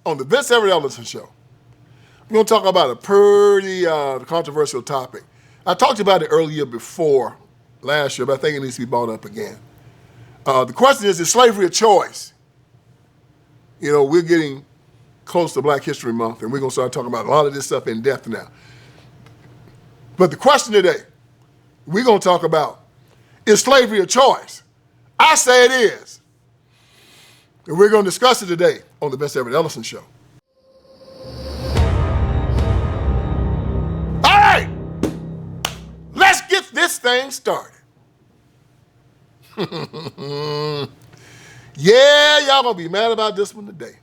on the Vince Everett Ellison show. We're going to talk about a pretty controversial topic. I talked about it earlier before last year, but I think it needs to be brought up again. The question is slavery a choice? You know, we're getting close to Black History Month, and we're going to start talking about a lot of this stuff in depth now. But the question today, we're going to talk about, is slavery a choice? I say it is. And we're going to discuss it today on the Vince Everett Ellison show. All right, let's get this thing started. Yeah, y'all gonna be mad about this one today.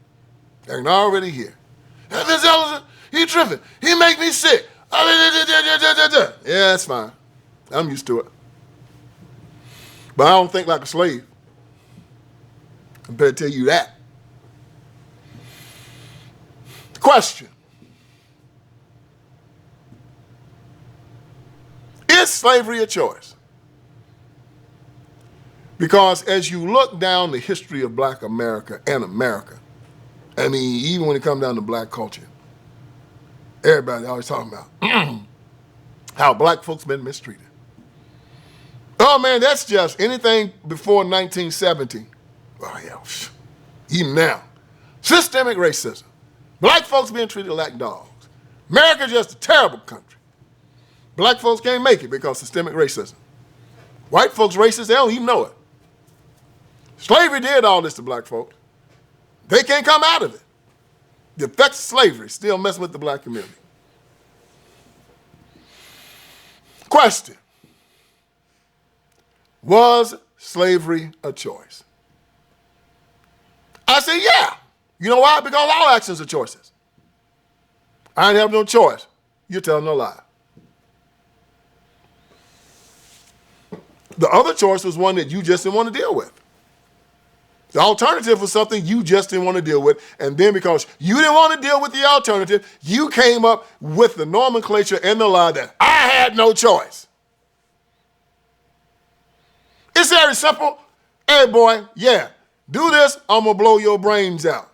They're already here. Hey, Vince Ellison, he tripping. He make me sick. Yeah, that's fine. I'm used to it. But I don't think like a slave. I better tell you that. Question. Is slavery a choice? Because as you look down the history of Black America and America, I mean, even when it comes down to Black culture, everybody always talking about how Black folks been mistreated. Oh man, that's just anything before 1970. Oh yeah, even now. Systemic racism. Black folks being treated like dogs. America's just a terrible country. Black folks can't make it because of systemic racism. White folks racist, they don't even know it. Slavery did all this to Black folks. They can't come out of it. The effects of slavery still messing with the Black community. Question. Was slavery a choice? I say, yeah. You know why? Because all actions are choices. I ain't have no choice. You're telling no lie. The other choice was one that you just didn't want to deal with. The alternative was something you just didn't want to deal with, and then because you didn't want to deal with the alternative, you came up with the nomenclature and the lie that I had no choice. It's very simple. Hey, boy, yeah, do this, I'm going to blow your brains out.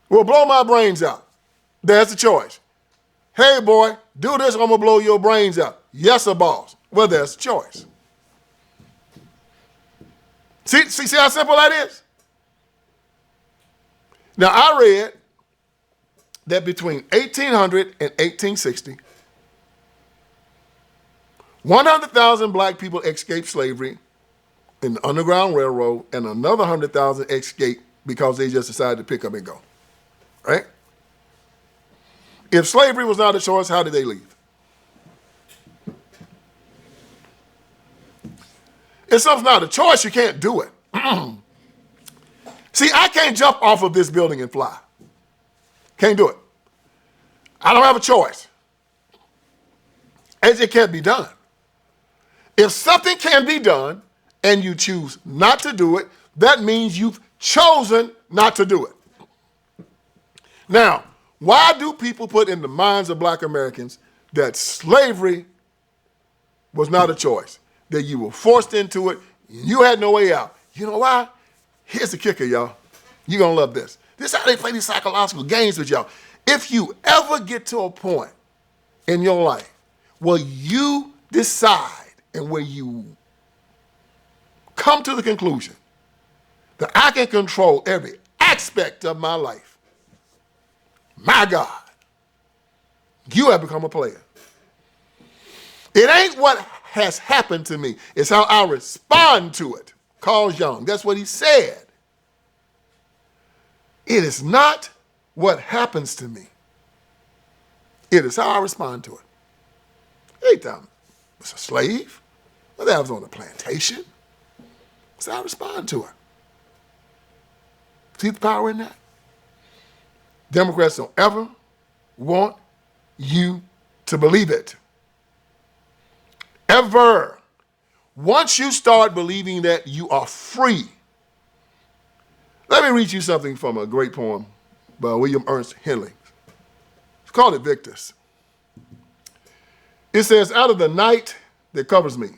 Well, blow my brains out. That's the choice. Hey, boy, do this, I'm going to blow your brains out. Yes, sir, boss. Well, that's the choice. See how simple that is? Now, I read that between 1800 and 1860, 100,000 Black people escaped slavery in the Underground Railroad, and another 100,000 escaped because they just decided to pick up and go, right? If slavery was not a choice, how did they leave? If something's not a choice, you can't do it. See, I can't jump off of this building and fly. Can't do it. I don't have a choice. And it can't be done. If something can be done and you choose not to do it, that means you've chosen not to do it. Now, why do people put in the minds of Black Americans that slavery was not a choice? That you were forced into it, you had no way out. You know why? Here's the kicker, y'all. You're going to love this. This is how they play these psychological games with y'all. If you ever get to a point in your life where you decide and where you come to the conclusion that I can control every aspect of my life, my God, you have become a player. It ain't what has happened to me. It's how I respond to it. Carl Jung, that's what he said. It is not what happens to me. It is how I respond to it. Ain't that I was a slave, whether I was on a plantation. It's how I respond to it. See the power in that? Democrats don't ever want you to believe it. Ever. Once you start believing that you are free. Let me read you something from a great poem by William Ernst Henley. It's called Invictus. It says, out of the night that covers me,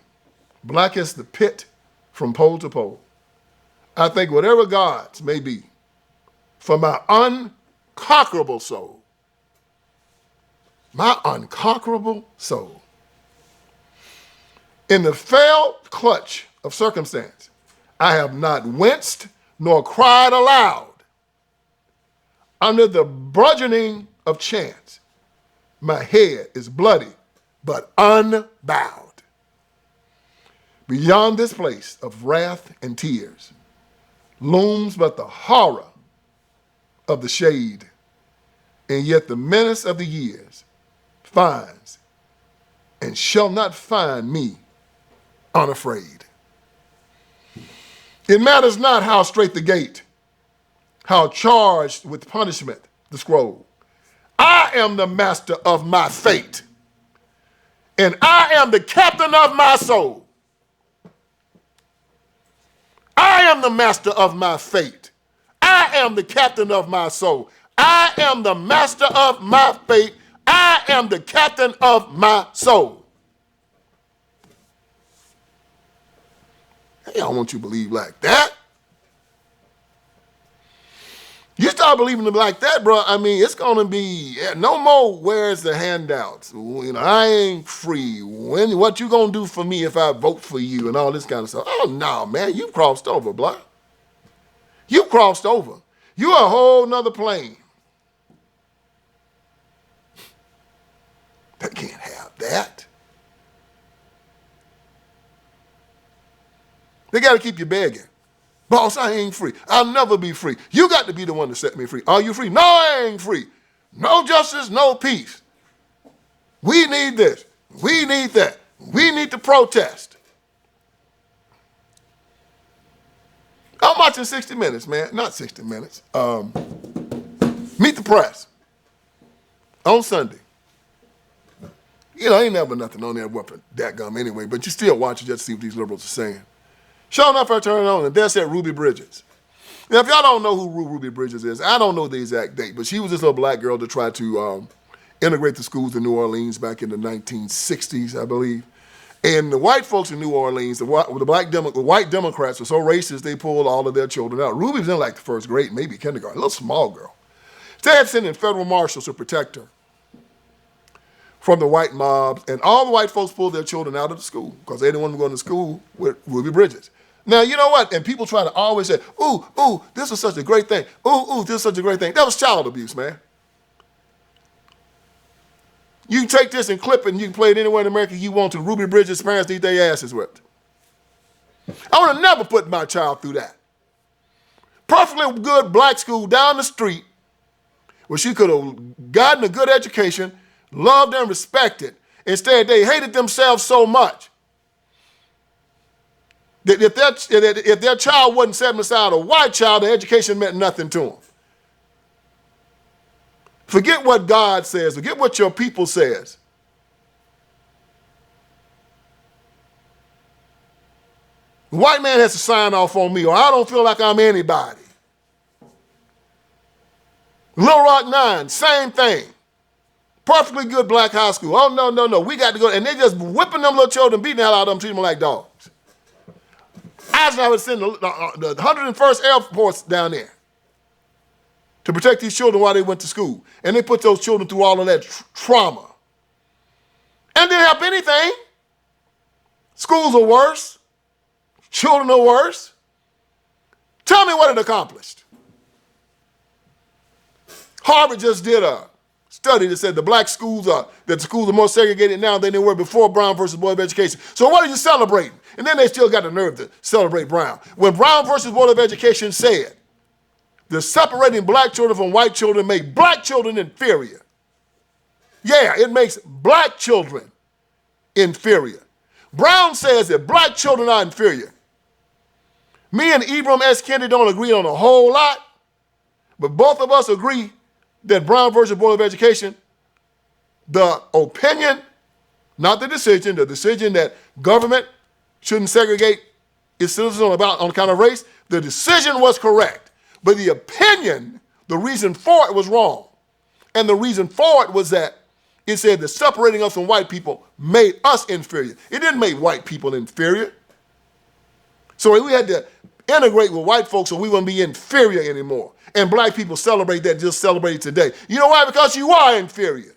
black as the pit from pole to pole, I think whatever gods may be, for my unconquerable soul. My unconquerable soul. In the fell clutch of circumstance, I have not winced nor cried aloud. Under the burgeoning of chance, my head is bloody, but unbowed. Beyond this place of wrath and tears looms but the horror of the shade, and yet the menace of the years finds and shall not find me unafraid. It matters not how straight the gate, how charged with punishment the scroll. I am the master of my fate, and I am the captain of my soul. I am the master of my fate. I am the captain of my soul. I am the master of my fate. I am the captain of my soul. Hey, I don't want you to believe like that. You start believing them like that, bro, I mean, it's going to be no more where's the handouts. You know, I ain't free. What you going to do for me if I vote for you and all this kind of stuff? Oh, no, man, you crossed over, blah. You crossed over. You're a whole nother plane. They can't have that. They got to keep you begging. Boss, I ain't free. I'll never be free. You got to be the one to set me free. Are you free? No, I ain't free. No justice, no peace. We need this. We need that. We need to protest. I'm watching 60 Minutes, man. Not 60 Minutes. Meet the Press on Sunday. You know, ain't never nothing on there worth that gum anyway, but you still watch it just to see what these liberals are saying. Sure enough, I turned it on, and there said Ruby Bridges. Now, if y'all don't know who Ruby Bridges is, I don't know the exact date, but she was this little black girl that tried to integrate the schools in New Orleans back in the 1960s, I believe. And the white folks in New Orleans, the white Democrats were so racist, they pulled all of their children out. Ruby was in like the first grade, maybe kindergarten, a little small girl. They had sent in federal marshals to protect her from the white mobs, and all the white folks pulled their children out of the school because they didn't want them going to school with Ruby Bridges. Now, you know what? And people try to always say, ooh, this is such a great thing. Ooh, this is such a great thing. That was child abuse, man. You can take this and clip it, and you can play it anywhere in America you want to. Ruby Bridges' parents need their asses whipped. I would have never put my child through that. Perfectly good black school down the street where she could have gotten a good education, loved and respected. Instead, they hated themselves so much that if their child wasn't set aside a white child, the education meant nothing to them. Forget what God says. Forget what your people says. The white man has to sign off on me, or I don't feel like I'm anybody. Little Rock 9, same thing. Perfectly good black high school. Oh, no. We got to go. And they just whipping them little children, beating the hell out of them, treating them like dogs. Eisenhower sent the 101st Air Force down there to protect these children while they went to school. And they put those children through all of that trauma. And didn't help anything. Schools are worse. Children are worse. Tell me what it accomplished. Harvard just did a study that said the schools are more segregated now than they were before Brown versus Board of Education. So what are you celebrating? And then they still got the nerve to celebrate Brown. When Brown versus Board of Education said the separating black children from white children make black children inferior. Yeah, it makes black children inferior. Brown says that black children are inferior. Me and Ibram S. Kendi don't agree on a whole lot, but both of us agree that Brown versus Board of Education, the opinion, not the decision that government shouldn't segregate its citizens on account of race, the decision was correct. But the opinion, the reason for it was wrong. And the reason for it was that it said that separating us from white people made us inferior. It didn't make white people inferior. So we had to integrate with white folks so we wouldn't be inferior anymore. And black people celebrate that, just celebrate it today. You know why? Because you are inferior.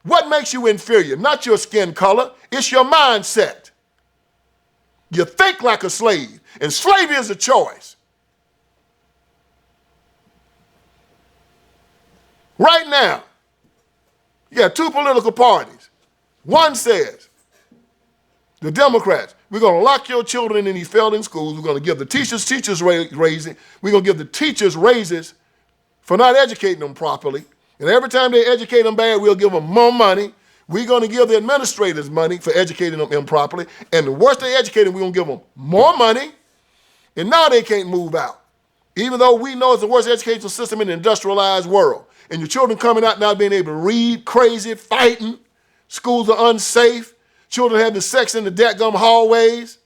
What makes you inferior? Not your skin color. It's your mindset. You think like a slave, and slavery is a choice. Right now, you got two political parties. One says, the Democrats, we're going to lock your children in these failing schools. We're going to give the teachers raises. We're going to give the teachers raises for not educating them properly. And every time they educate them bad, we'll give them more money. We're going to give the administrators money for educating them improperly. And the worse they educate them, we're going to give them more money. And now they can't move out. Even though we know it's the worst educational system in the industrialized world. And your children coming out not being able to read, crazy, fighting. Schools are unsafe. Children having sex in the dadgum hallways.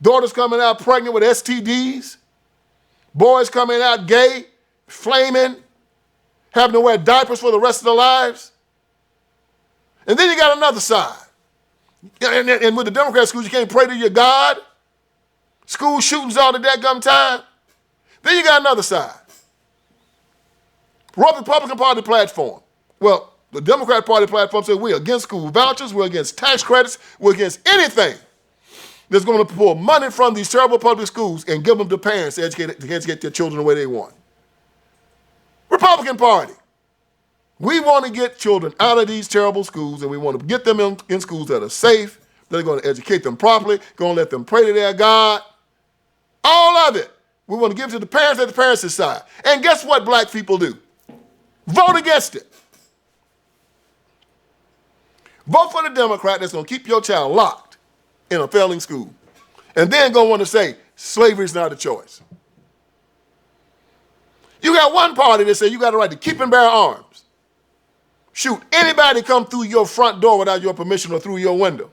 Daughters coming out pregnant with STDs. Boys coming out gay, flaming, having to wear diapers for the rest of their lives. And then you got another side. And with the Democrat schools, you can't pray to your God. School shootings all the dadgum time. Then you got another side. Republican Party platform. Well, the Democrat Party platform says we're against school vouchers, we're against tax credits, we're against anything that's going to pull money from these terrible public schools and give them to parents to educate their children the way they want. Republican Party. We want to get children out of these terrible schools, and we want to get them in schools that are safe, that are going to educate them properly, going to let them pray to their God. All of it. We want to give it to the parents, let the parents decide. And guess what black people do? Vote against it. Vote for the Democrat that's going to keep your child locked in a failing school. And then going to want to say, slavery is not a choice. You got one party that says you got the right to keep and bear arms. Shoot anybody come through your front door without your permission or through your window.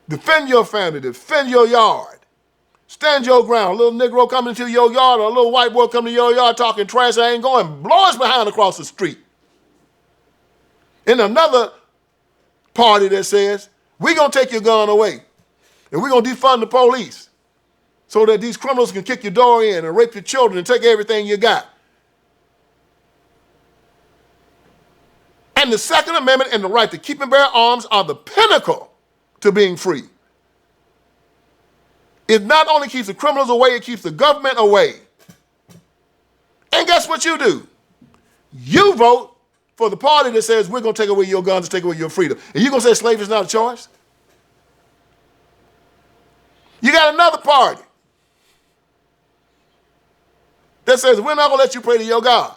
Defend your family, defend your yard. Stand your ground. A little Negro coming into your yard or a little white boy coming to your yard talking trash, I ain't going, blow us behind across the street. And another party that says, we're going to take your gun away and we're going to defund the police so that these criminals can kick your door in and rape your children and take everything you got. And the Second Amendment and the right to keep and bear arms are the pinnacle to being free. It not only keeps the criminals away, it keeps the government away. And guess what you do? You vote for the party that says we're going to take away your guns and take away your freedom. And you're going to say slavery is not a choice? You got another party that says we're not going to let you pray to your God.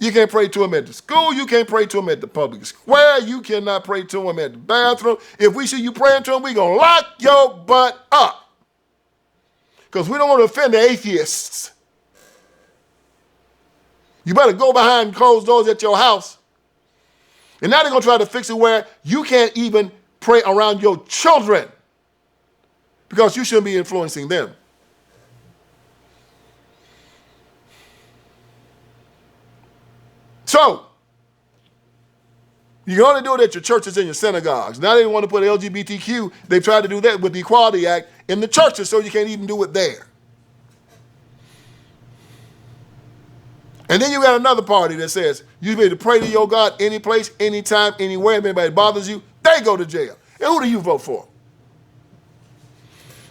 You can't pray to him at the school. You can't pray to him at the public square. You cannot pray to him at the bathroom. If we see you praying to him, we're going to lock your butt up. Because we don't want to offend the atheists. You better go behind closed doors at your house. And now they're going to try to fix it where you can't even pray around your children because you shouldn't be influencing them. So, you can only do it at your churches and your synagogues. Now they want to put LGBTQ, they've tried to do that with the Equality Act in the churches, so you can't even do it there. And then you got another party that says you be able to pray to your God any place, anytime, anywhere. If anybody bothers you, they go to jail. And who do you vote for?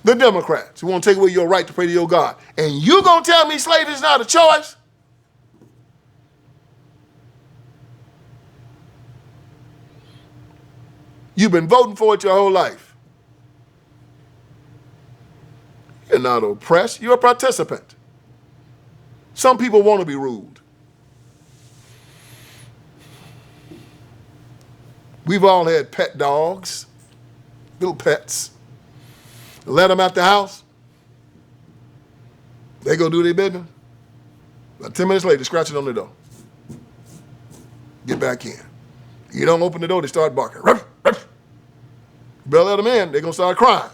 The Democrats, who want to take away your right to pray to your God. And you going to tell me slavery is not a choice? You've been voting for it your whole life. You're not oppressed. You're a participant. Some people want to be ruled. We've all had pet dogs, little pets. Let them out the house. They go do their business. About 10 minutes later, scratching on the door. Get back in. You don't open the door, they start barking. Ruff, ruff. You better let them in, they're going to start crying.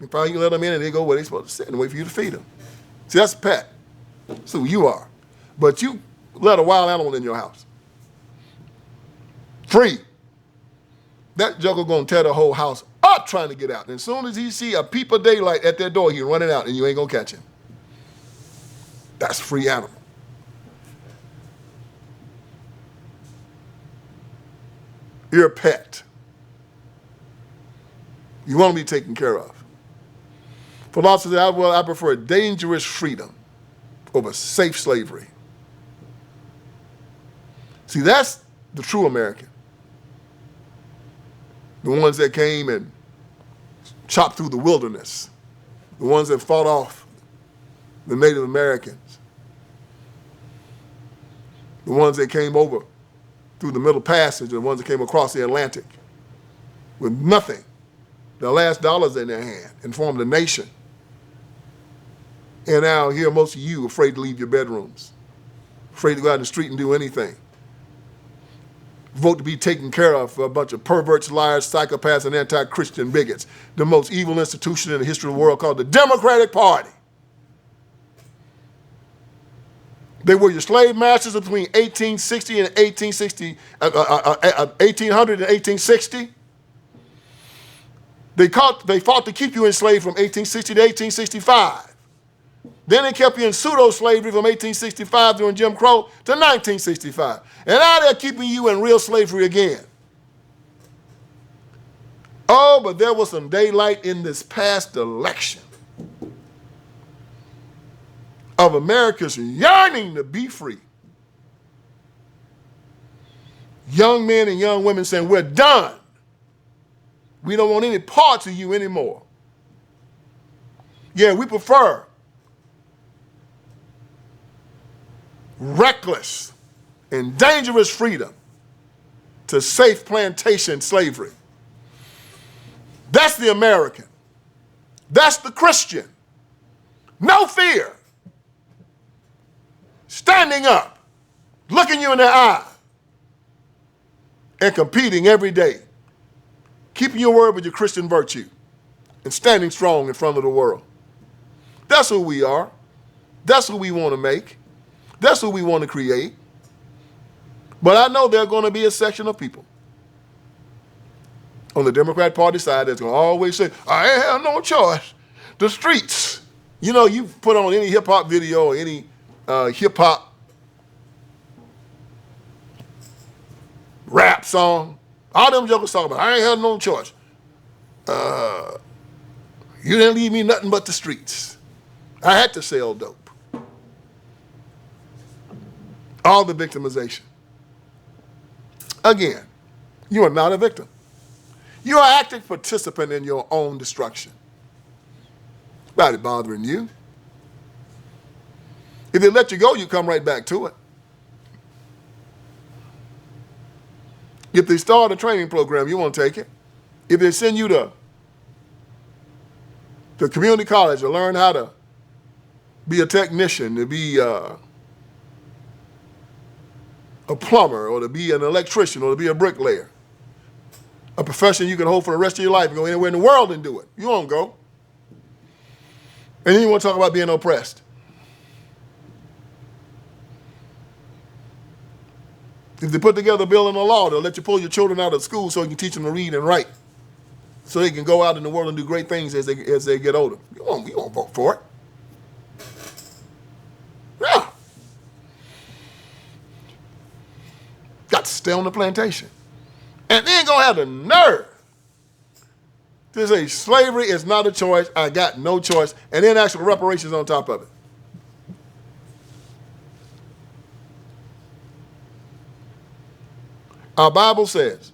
You probably let them in and they go where they're supposed to sit and wait for you to feed them. See, that's a pet. That's who you are. But you let a wild animal in your house. Free. That joker going to tear the whole house up. up trying to get out. And as soon as he see a peep of daylight at their door, he running out and you ain't going to catch him. That's free animal. You're a pet. You want to be taken care of. Philosophers say, I prefer dangerous freedom over safe slavery. See, that's the true American. The ones that came and chopped through the wilderness. The ones that fought off the Native Americans. The ones that came over through the Middle Passage, the ones that came across the Atlantic with nothing. Their last dollars in their hand and formed a nation. And now here most of you afraid to leave your bedrooms, afraid to go out in the street and do anything. Vote to be taken care of for a bunch of perverts, liars, psychopaths, and anti-Christian bigots. The most evil institution in the history of the world called the Democratic Party. They were your slave masters between 1860 and 1800 and 1860. They fought to keep you enslaved from 1860 to 1865. Then they kept you in pseudo-slavery from 1865 during Jim Crow to 1965. And now they're keeping you in real slavery again. Oh, but there was some daylight in this past election of America's yearning to be free. Young men and young women saying, we're done. We don't want any parts of you anymore. Yeah, we prefer reckless and dangerous freedom to safe plantation slavery. That's the American. That's the Christian. No fear. Standing up, looking you in the eye, and competing every day. Keeping your word with your Christian virtue and standing strong in front of the world. That's who we are. That's who we want to make. That's who we want to create. But I know there are going to be a section of people on the Democrat Party side that's going to always say, I ain't have no choice. The streets. You know, you put on any hip-hop video or any hip-hop rap song, all them jokers talking about, I ain't had no choice. You didn't leave me nothing but the streets. I had to sell dope. All the victimization. Again, you are not a victim. You are an active participant in your own destruction. Nobody bothering you. If they let you go, you come right back to it. If they start a training program, you won't take it. If they send you to community college to learn how to be a technician, to be a plumber, or to be an electrician, or to be a bricklayer, a profession you can hold for the rest of your life and go anywhere in the world and do it. You won't go. And then you want to talk about being oppressed. If they put together a bill and a law, they'll let you pull your children out of school so you can teach them to read and write, so they can go out in the world and do great things as they get older. You won't vote for it. Yeah. Got to stay on the plantation. And then gonna have the nerve to say slavery is not a choice, I got no choice, and then ask for reparations on top of it. Our Bible says,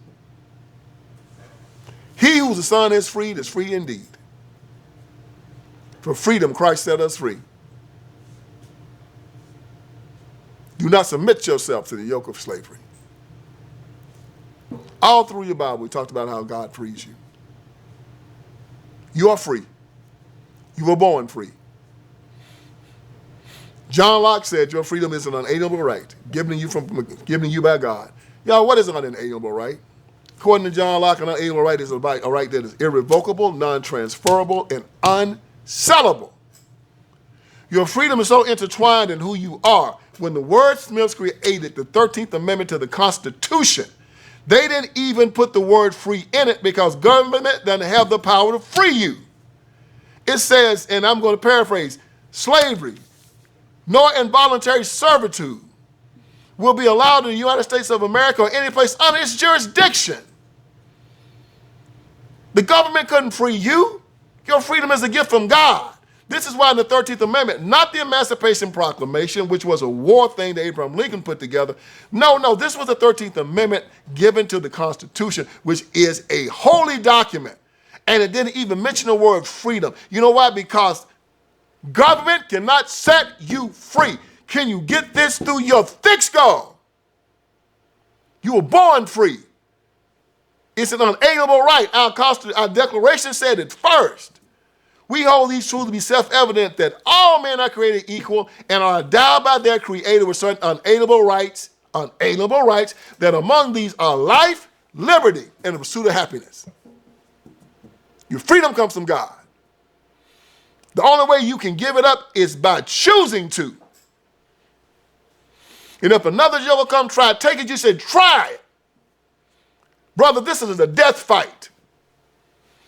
he whose the Son is free indeed. For freedom, Christ set us free. Do not submit yourself to the yoke of slavery. All through your Bible, we talked about how God frees you. You are free. You were born free. John Locke said your freedom is an unalienable right given you by God. Y'all, what is an unalienable right? According to John Locke, an unalienable right is a right that is irrevocable, non-transferable, and unsellable. Your freedom is so intertwined in who you are. When the wordsmiths created the 13th Amendment to the Constitution, They didn't even put the word free in it because government doesn't have the power to free you. It says, and I'm going to paraphrase, slavery, nor involuntary servitude will be allowed in the United States of America or any place under its jurisdiction. The government couldn't free you. Your freedom is a gift from God. This is why in the 13th Amendment, not the Emancipation Proclamation, which was a war thing that Abraham Lincoln put together. No, this was the 13th Amendment given to the Constitution, which is a holy document. And it didn't even mention the word freedom. You know why? Because government cannot set you free. Can you get this through your thick skull? You were born free. It's an unalienable right. Our Declaration said it first. We hold these truths to be self-evident that all men are created equal and are endowed by their Creator with certain unalienable rights, that among these are life, liberty, and the pursuit of happiness. Your freedom comes from God. The only way you can give it up is by choosing to. And if another joker come try to take it, you say, try it. Brother, this is a death fight.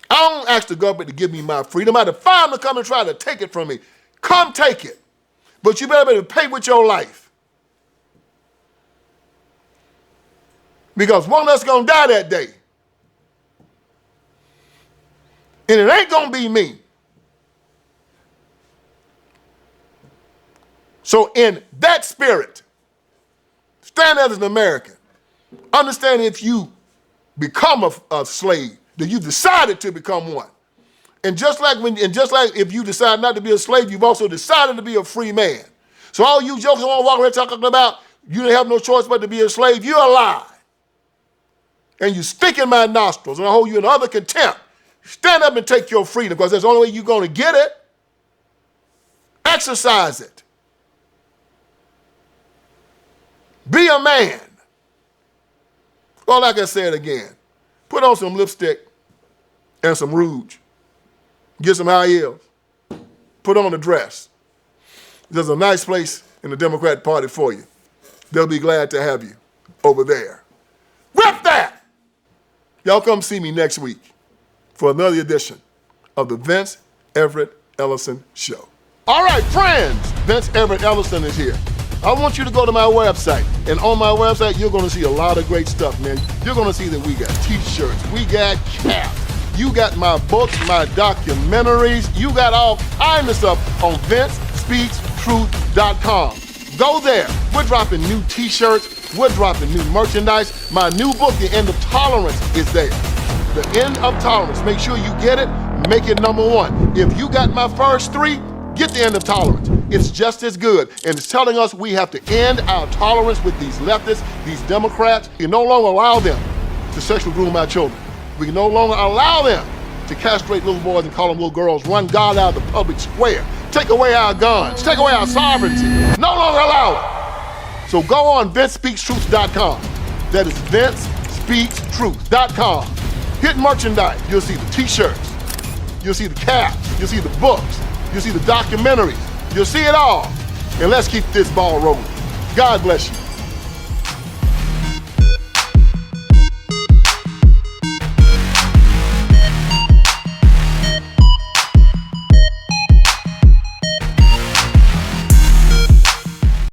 I don't ask the government to give me my freedom. I defy them to come and try to take it from me. Come take it. But you better be able to pay with your life. Because one of us is going to die that day. And it ain't going to be me. So in that spirit, stand as an American. Understand if you become a slave, that you decided to become one. And just like if you decide not to be a slave, you've also decided to be a free man. So all you jokers want to walk around talking about you didn't have no choice but to be a slave, you're a lie. And you stink in my nostrils, and I hold you in utter contempt. Stand up and take your freedom, because that's the only way you're going to get it. Exercise it. Be a man. Well, like I said again, put on some lipstick and some rouge. Get some high heels. Put on a dress. There's a nice place in the Democratic Party for you. They'll be glad to have you over there. Whip that! Y'all come see me next week for another edition of the Vince Everett Ellison Show. All right, friends, Vince Everett Ellison is here. I want you to go to my website, and on my website, you're going to see a lot of great stuff, man. You're going to see that we got t-shirts, we got caps, you got my books, my documentaries, you got all kinds of stuff on VinceSpeaksTruth.com. Go there. We're dropping new t-shirts, we're dropping new merchandise. My new book, The End of Tolerance, is there. The End of Tolerance. Make sure you get it, make it #1. If you got my first 3, get The End of Tolerance. It's just as good. And it's telling us we have to end our tolerance with these leftists, these Democrats. We can no longer allow them to sexually groom our children. We can no longer allow them to castrate little boys and call them little girls, run God out of the public square, take away our guns, take away our sovereignty. No longer allow it. So go on VinceSpeaksTruth.com. That is VinceSpeaksTruth.com. Hit merchandise. You'll see the t-shirts. You'll see the caps. You'll see the books. You'll see the documentaries. You'll see it all. And let's keep this ball rolling. God bless you.